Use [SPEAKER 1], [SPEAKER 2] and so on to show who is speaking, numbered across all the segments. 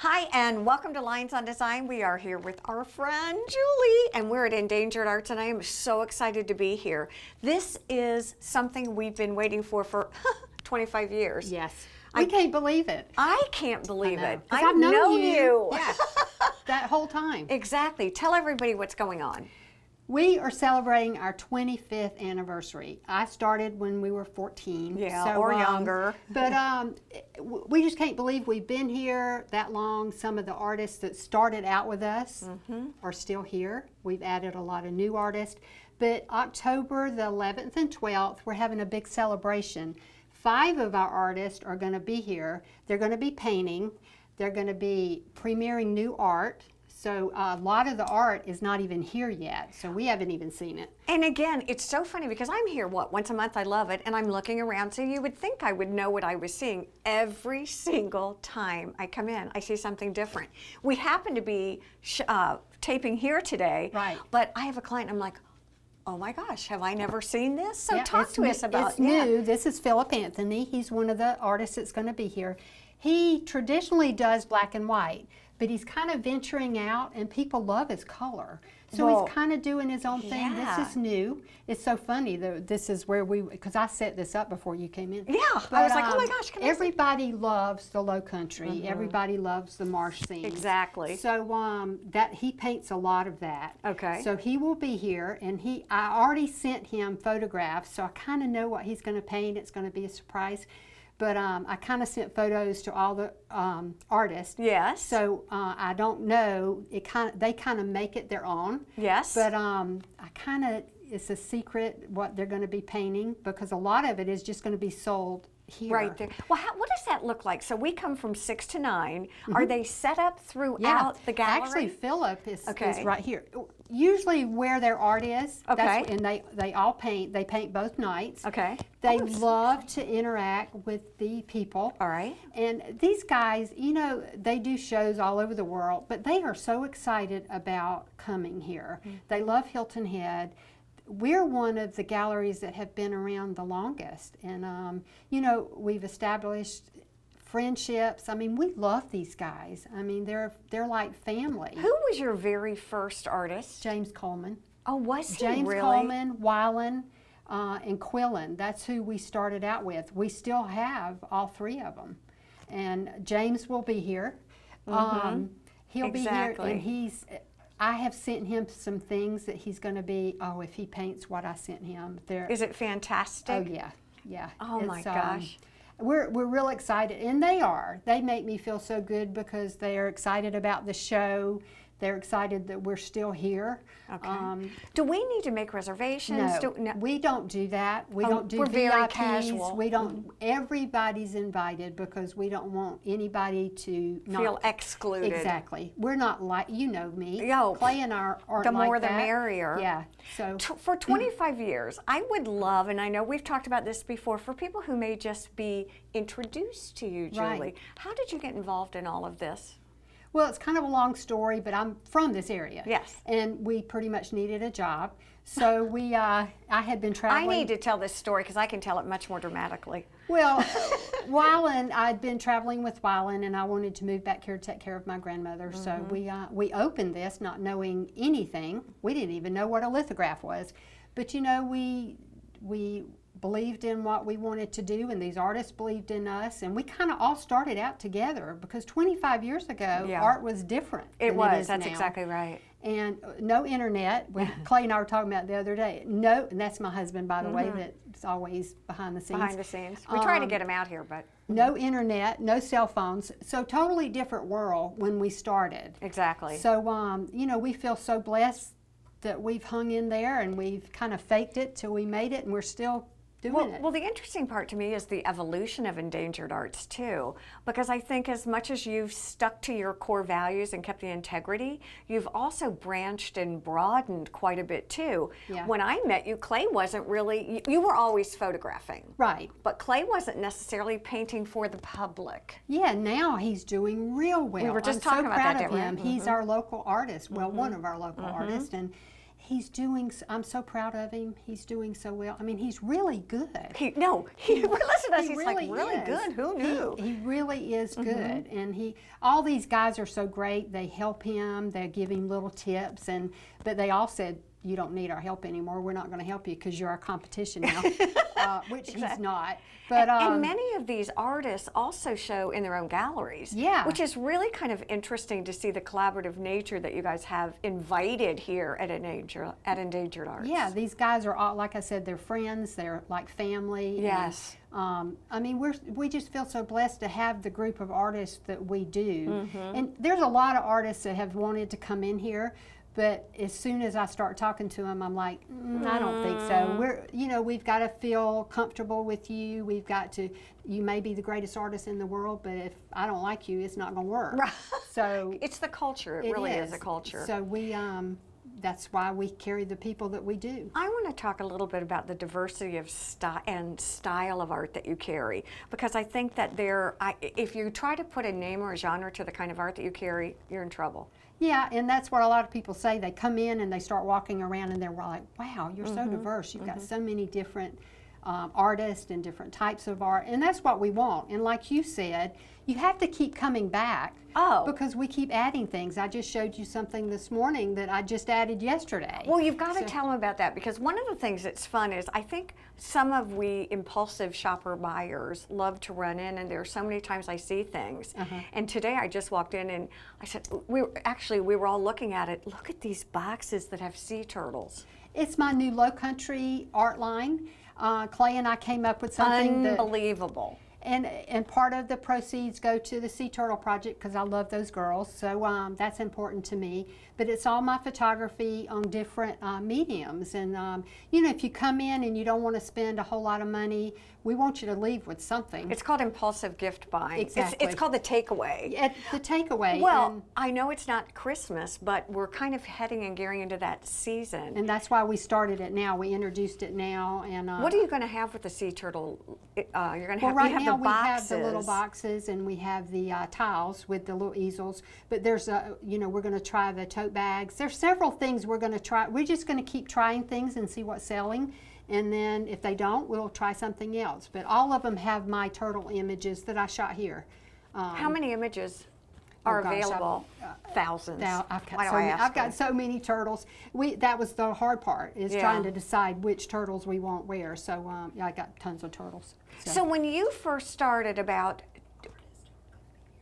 [SPEAKER 1] Hi, and welcome to Lines on Design. We are here with our friend Julie, and we're at Endangered Arts, and I am so excited to be here. This is something we've been waiting for 25 years.
[SPEAKER 2] Yes. I can't believe it.
[SPEAKER 1] I can't believe it.
[SPEAKER 2] I've known you. Yeah, that whole time.
[SPEAKER 1] Exactly. Tell everybody what's going on.
[SPEAKER 2] We are celebrating our 25th anniversary. I started when we were 14.
[SPEAKER 1] Yeah, or younger.
[SPEAKER 2] But we just can't believe we've been here that long. Some of the artists that started out with us are still here. We've added a lot of new artists. But October the 11th and 12th, we're having a big celebration. 5 of our artists are going to be here. They're going to be painting. They're going to be premiering new art. So a lot of the art is not even here yet, so we haven't even seen it.
[SPEAKER 1] And again, it's so funny because I'm here, once a month, I love it, and I'm looking around, so you would think I would know what I was seeing. Every single time I come in, I see something different. We happen to be taping here today,
[SPEAKER 2] right?
[SPEAKER 1] But I have a client, I'm like, oh my gosh, have I never seen this? So
[SPEAKER 2] yeah,
[SPEAKER 1] talk to us about it.
[SPEAKER 2] It's new. This is Philip Anthony. He's one of the artists that's going to be here. He traditionally does black and white, but he's kind of venturing out, and people love his color. So he's kind of doing his own thing.
[SPEAKER 1] Yeah.
[SPEAKER 2] This is new. It's so funny, though. This is where because I set this up before you came in.
[SPEAKER 1] Yeah, but, I was like, oh my gosh, can
[SPEAKER 2] everybody loves the low country. Everybody loves the marsh scenes.
[SPEAKER 1] Exactly.
[SPEAKER 2] So that he paints a lot of that.
[SPEAKER 1] Okay.
[SPEAKER 2] So he will be here, and I already sent him photographs, so I kind of know what he's going to paint. It's going to be a surprise. But I kind of sent photos to all the artists.
[SPEAKER 1] Yes.
[SPEAKER 2] So I don't know. They kind of make it their own.
[SPEAKER 1] Yes.
[SPEAKER 2] But it's a secret what they're going to be painting, because a lot of it is just going to be sold here.
[SPEAKER 1] Right there. Well, what does that look like? So we come from 6 to 9. Are they set up throughout the gallery?
[SPEAKER 2] Actually, Philip is right here. Usually where their art is.
[SPEAKER 1] Okay.
[SPEAKER 2] And they all paint. They paint both nights.
[SPEAKER 1] Okay.
[SPEAKER 2] They love to interact with the people.
[SPEAKER 1] All right.
[SPEAKER 2] And these guys, you know, they do shows all over the world, but they are so excited about coming here. They love Hilton Head. We're one of the galleries that have been around the longest, and you know, we've established friendships. I mean, we love these guys. I mean, they're like family.
[SPEAKER 1] Who was your very first artist?
[SPEAKER 2] James Coleman.
[SPEAKER 1] Oh, was he
[SPEAKER 2] James
[SPEAKER 1] really?
[SPEAKER 2] Coleman, Wyland, and Quillen. That's who we started out with. We still have all 3 of them, and James will be here. He'll be here, and I have sent him some things that he's going to be, if he paints what I sent him.
[SPEAKER 1] Is it fantastic?
[SPEAKER 2] Oh, yeah.
[SPEAKER 1] Oh, my gosh.
[SPEAKER 2] We're real excited, and they are. They make me feel so good because they are excited about the show. They're excited that we're still here.
[SPEAKER 1] Okay. Do we need to make reservations?
[SPEAKER 2] No, we don't do that. We don't do
[SPEAKER 1] we're
[SPEAKER 2] VIPs.
[SPEAKER 1] very casual.
[SPEAKER 2] We don't. Everybody's invited because we don't want anybody to
[SPEAKER 1] feel excluded.
[SPEAKER 2] Exactly. We're not like, you know me.
[SPEAKER 1] Yo,
[SPEAKER 2] Clay and I aren't
[SPEAKER 1] the
[SPEAKER 2] like
[SPEAKER 1] more
[SPEAKER 2] that.
[SPEAKER 1] the merrier.
[SPEAKER 2] Yeah. So
[SPEAKER 1] for 25 years, I would love, and I know we've talked about this before, for people who may just be introduced to you, Julie.
[SPEAKER 2] Right.
[SPEAKER 1] How did you get involved in all of this?
[SPEAKER 2] Well, it's kind of a long story, but I'm from this area.
[SPEAKER 1] Yes.
[SPEAKER 2] And we pretty much needed a job. So I had been traveling.
[SPEAKER 1] I need to tell this story because I can tell it much more dramatically.
[SPEAKER 2] Well, I'd been traveling with Wyland, and I wanted to move back here to take care of my grandmother. So we opened this not knowing anything. We didn't even know what a lithograph was. But, you know, we believed in what we wanted to do, and these artists believed in us, and we kind of all started out together because 25 years ago, art was different.
[SPEAKER 1] It was.
[SPEAKER 2] That's
[SPEAKER 1] exactly right.
[SPEAKER 2] And no internet. Clay and I were talking about it the other day. No, and that's my husband, by the way, that's always behind the scenes.
[SPEAKER 1] Behind the scenes. We try to get him out here, but
[SPEAKER 2] no internet, no cell phones. So totally different world when we started.
[SPEAKER 1] Exactly.
[SPEAKER 2] So you know, we feel so blessed that we've hung in there, and we've kind of faked it till we made it, and we're still doing it.
[SPEAKER 1] Well, the interesting part to me is the evolution of Endangered Arts too, because I think as much as you've stuck to your core values and kept the integrity, you've also branched and broadened quite a bit too.
[SPEAKER 2] Yeah.
[SPEAKER 1] When I met you, Clay wasn't really, you were always photographing.
[SPEAKER 2] Right.
[SPEAKER 1] But Clay wasn't necessarily painting for the public.
[SPEAKER 2] Yeah, now he's doing real well.
[SPEAKER 1] We were just
[SPEAKER 2] I'm
[SPEAKER 1] talking
[SPEAKER 2] so
[SPEAKER 1] about
[SPEAKER 2] proud
[SPEAKER 1] that,
[SPEAKER 2] of him. He's our local artist, well, one of our local artists, and He's doing, I'm so proud of him. He's doing so well. I mean, he's really good.
[SPEAKER 1] Listen to us, he's
[SPEAKER 2] really
[SPEAKER 1] like, really
[SPEAKER 2] is.
[SPEAKER 1] good, who knew?
[SPEAKER 2] He really is good. And all these guys are so great. They help him, they give him little tips, but they all said, you don't need our help anymore. We're not going to help you because you're our competition now, which he's not. But
[SPEAKER 1] and many of these artists also show in their own galleries,
[SPEAKER 2] yeah,
[SPEAKER 1] which is really kind of interesting to see the collaborative nature that you guys have invited here at Endangered Arts.
[SPEAKER 2] Yeah, these guys are all, like I said, they're friends. They're like family.
[SPEAKER 1] Yes.
[SPEAKER 2] And, I mean, we just feel so blessed to have the group of artists that we do. And there's a lot of artists that have wanted to come in here. But as soon as I start talking to them, I'm like, I don't think so. We've got to feel comfortable with you. We've got to, you may be the greatest artist in the world, but if I don't like you, it's not going to work.
[SPEAKER 1] Right.
[SPEAKER 2] So
[SPEAKER 1] it's the culture. It really is a culture.
[SPEAKER 2] So that's why we carry the people that we do.
[SPEAKER 1] I want to talk a little bit about the diversity of style of art that you carry, because I think that if you try to put a name or a genre to the kind of art that you carry, you're in trouble.
[SPEAKER 2] Yeah, and that's what a lot of people say. They come in and they start walking around and they're like, wow, you're so diverse. You've got so many different artists and different types of art, and that's what we want. And like you said, you have to keep coming back because we keep adding things. I just showed you something this morning that I just added yesterday.
[SPEAKER 1] Well, you've got to tell them about that, because one of the things that's fun is I think some of we impulsive shopper buyers love to run in, and there are so many times I see things. And today I just walked in and I said, we were all looking at it. Look at these boxes that have sea turtles.
[SPEAKER 2] It's my new Low Country art line. Clay and I came up with something
[SPEAKER 1] unbelievable.
[SPEAKER 2] And part of the proceeds go to the Sea Turtle Project because I love those girls, so that's important to me. But it's all my photography on different mediums. And if you come in and you don't want to spend a whole lot of money, we want you to leave with something.
[SPEAKER 1] It's called impulsive gift buying.
[SPEAKER 2] Exactly.
[SPEAKER 1] It's called the takeaway.
[SPEAKER 2] The takeaway.
[SPEAKER 1] Well, I know it's not Christmas, but we're kind of heading and gearing into that season.
[SPEAKER 2] And that's why we started it now. We introduced it now. And
[SPEAKER 1] what are you going to have with the sea turtle? You're going to have,
[SPEAKER 2] right
[SPEAKER 1] you have
[SPEAKER 2] now
[SPEAKER 1] the boxes.
[SPEAKER 2] We have the little boxes, and we have the tiles with the little easels. But there's we're going to try the tote bags. There's several things we're going to try. We're just going to keep trying things and see what's selling. And then if they don't, we'll try something else. But all of them have my turtle images that I shot here.
[SPEAKER 1] How many images are available? Thousands.
[SPEAKER 2] I've got so many turtles. That was the hard part, is trying to decide which turtles we want where. So I got tons of turtles.
[SPEAKER 1] So when you first started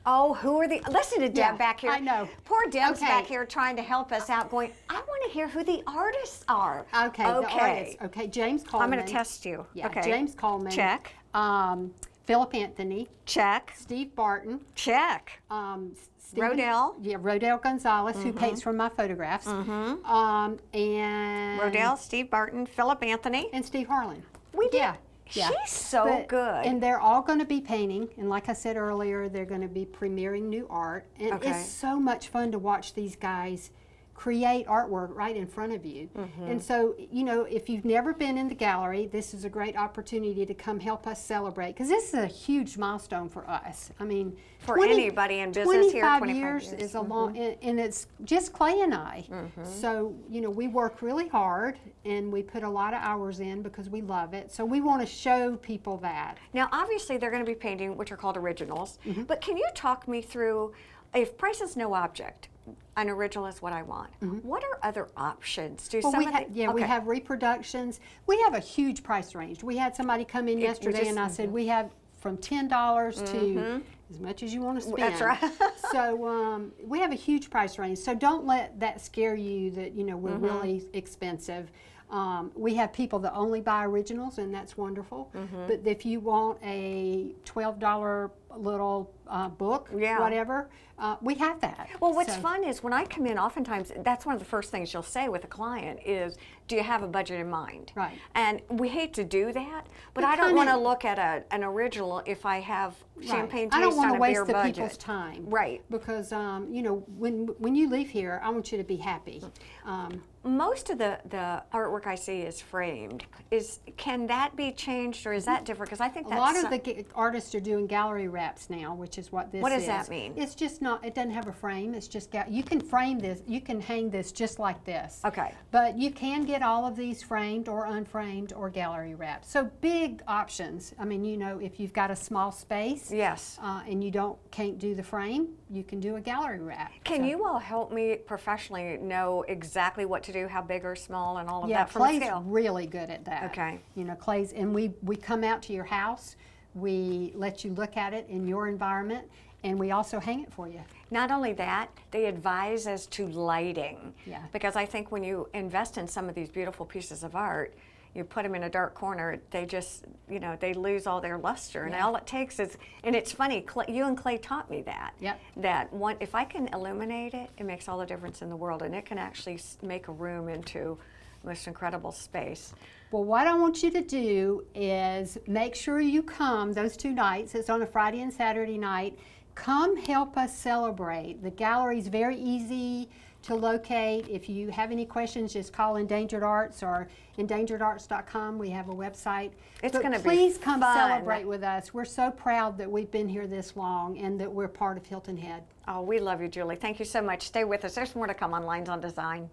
[SPEAKER 1] who are listen to Deb back here.
[SPEAKER 2] I know.
[SPEAKER 1] Poor Deb's back here trying to help us out, going, I want to hear who the artists are.
[SPEAKER 2] Okay. The artists. Okay, James Coleman.
[SPEAKER 1] I'm going to test you.
[SPEAKER 2] Yeah,
[SPEAKER 1] okay.
[SPEAKER 2] James Coleman.
[SPEAKER 1] Check.
[SPEAKER 2] Philip Anthony.
[SPEAKER 1] Check.
[SPEAKER 2] Steve Barton.
[SPEAKER 1] Check. Rodell.
[SPEAKER 2] Yeah, Rodell Gonzalez, who paints from my photographs. And
[SPEAKER 1] Rodell, Steve Barton, Philip Anthony.
[SPEAKER 2] And Steve Harlan.
[SPEAKER 1] We did.
[SPEAKER 2] Yeah.
[SPEAKER 1] She's so good.
[SPEAKER 2] And they're all going to be painting. And like I said earlier, they're going to be premiering new art. And it's so much fun to watch these guys create artwork right in front of you. And so, if you've never been in the gallery, this is a great opportunity to come help us celebrate, because this is a huge milestone for us. I mean,
[SPEAKER 1] for anybody in business here,
[SPEAKER 2] 25 years is a long, and it's just Clay and I. So, we work really hard and we put a lot of hours in because we love it. So we want to show people that.
[SPEAKER 1] Now, obviously, they're going to be painting, which are called originals, but can you talk me through, if price is no object, an original is what I want. What are other options?
[SPEAKER 2] We have reproductions. We have a huge price range. We had somebody come in yesterday and I said, we have from $10 to as much as you want to spend.
[SPEAKER 1] That's right.
[SPEAKER 2] So we have a huge price range. So don't let that scare you that, we're really expensive. We have people that only buy originals, and that's wonderful. But if you want a $12 little book, whatever, we have that.
[SPEAKER 1] Well, what's fun is when I come in, oftentimes that's one of the first things you'll say with a client is, do you have a budget in mind?
[SPEAKER 2] Right.
[SPEAKER 1] And we hate to do that, but I don't want to look at an original if I have champagne taste on a beer budget.
[SPEAKER 2] I don't want to waste the people's time.
[SPEAKER 1] Right.
[SPEAKER 2] Because, when you leave here, I want you to be happy.
[SPEAKER 1] Most of the artwork I see is framed. Can that be changed, or is that different? Because I think
[SPEAKER 2] a lot of the artists are doing gallery wrap. wraps now, which is what this is.
[SPEAKER 1] What does that mean?
[SPEAKER 2] It's just not, it doesn't have a frame. It's just got, you can frame this, you can hang this just like this.
[SPEAKER 1] Okay.
[SPEAKER 2] But you can get all of these framed or unframed or gallery wrapped. So big options. I mean, you know, if you've got a small space,
[SPEAKER 1] Yes.
[SPEAKER 2] and you can't do the frame, you can do a gallery wrap.
[SPEAKER 1] Can
[SPEAKER 2] So-
[SPEAKER 1] you all help me professionally know exactly what to do, how big or small, and all of
[SPEAKER 2] Yeah,
[SPEAKER 1] that from a
[SPEAKER 2] Clay's
[SPEAKER 1] scale?
[SPEAKER 2] really good at that.
[SPEAKER 1] Okay.
[SPEAKER 2] You know, Clay's, and we come out to your house, we let you look at it in your environment, and we also hang it for you.
[SPEAKER 1] Not only that, they advise as to lighting.
[SPEAKER 2] Yeah.
[SPEAKER 1] Because I think when you invest in some of these beautiful pieces of art, you put them in a dark corner, they just, you know, they lose all their luster. And
[SPEAKER 2] Yeah.
[SPEAKER 1] all it takes is, and it's funny, you and Clay taught me that.
[SPEAKER 2] Yep.
[SPEAKER 1] That one, if I can illuminate it, it makes all the difference in the world, and it can actually make a room into most incredible space.
[SPEAKER 2] Well, what I want you to do is make sure you come those 2 nights. It's on a Friday and Saturday night. Come help us celebrate. The gallery is very easy to locate. If you have any questions, just call Endangered Arts or endangeredarts.com. We have a website.
[SPEAKER 1] It's
[SPEAKER 2] But
[SPEAKER 1] gonna be
[SPEAKER 2] please come
[SPEAKER 1] fun.
[SPEAKER 2] celebrate with us. We're so proud that we've been here this long and that we're part of Hilton Head.
[SPEAKER 1] Oh, we love you, Julie. Thank you so much. Stay with us. There's more to come on Lynes on Design.